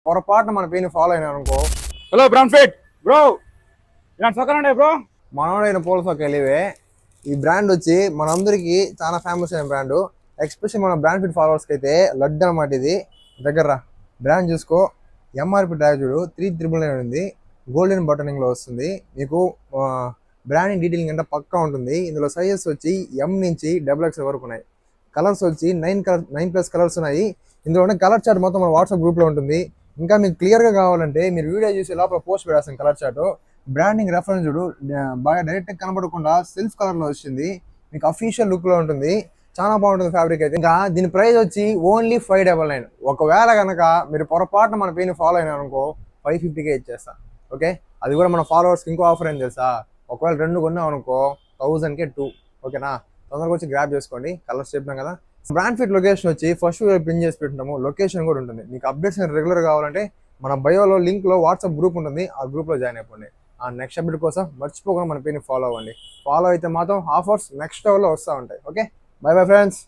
పొరపాటున మన పేరుని ఫాలో అయినా అనుకో. హలో బ్రౌన్ ఫిట్ బ్రో, ఇలాంటి సొక్కనండి బ్రో. మనోడైన పూల సొక్క వెళ్ళివే. ఈ బ్రాండ్ వచ్చి మనందరికి చాలా ఫేమస్ అయిన బ్రాండ్. ఎక్స్పెషల్ మన బ్రాండ్ ఫిట్ ఫాలోవర్స్కి అయితే లడ్డు అనమాట. ఇది దగ్గర బ్రాండ్ చూసుకో. ఎంఆర్పి ట్యాగ్ చూడు 3,999 ఉంది. గోల్డెన్ బటనింగ్లో వస్తుంది మీకు. బ్రాండింగ్ డీటెయిలింగ్ అంటే పక్కా ఉంటుంది. ఇందులో సైజెస్ వచ్చి ఎం నుంచి XXL వరకు ఉన్నాయి. కలర్స్ వచ్చి 9+ కలర్స్ ఉన్నాయి. ఇందులోనే కలర్ చార్ట్ మొత్తం మన వాట్సాప్ గ్రూప్లో ఉంటుంది. ఇంకా మీకు క్లియర్గా కావాలంటే మీరు వీడియో చూసి లోపల పోస్ట్ పెడేస్తాను కలర్ చార్ట్. బ్రాండింగ్ రెఫరెన్స్ చూడు, బాగా డైరెక్ట్ కనబడకుండా సెల్ఫ్ కలర్లో వచ్చింది. మీకు అఫీషియల్ లుక్లో ఉంటుంది. చాలా బాగుంటుంది ఫ్యాబ్రిక్ అయితే. ఇంకా దీని ప్రైస్ వచ్చి ఓన్లీ 599. ఒకవేళ కనుక మీరు పొరపాటున మన పేరుని ఫాలో అయినా అనుకో 550కే ఇచ్చేస్తా. ఓకే, అది కూడా మన ఫాలోవర్స్కి ఇంకో ఆఫర్ ఏం తెలుసా? ఒకవేళ 2 కొన్నాం అనుకో 1000కే 2. ఓకేనా? తొందరగా వచ్చి గ్రాప్ చేసుకోండి. కలర్స్ చెప్పినాం కదా. బ్రాండ్ ఫిట్ లొకేషన్ వచ్చి ఫస్ట్ పిన్ చేసి పెట్టున్నాము. లొకేషన్ కూడా ఉంటుంది. మీకు అప్డేట్స్ రెగ్యులర్ కావాలంటే మన బయోలో లింక్లో వాట్సాప్ గ్రూప్ ఉంటుంది. ఆ గ్రూప్లో జాయిన్ అయిపోండి. ఆ నెక్స్ట్ అప్డేట్ కోసం మర్చిపోకుండా మన పేరుని ఫాలో అవ్వండి. ఫాలో అయితే మాత్రం ఆఫర్స్ నెక్స్ట్ లెవెల్లో వస్తూ ఉంటాయి. Okay, by bye friends.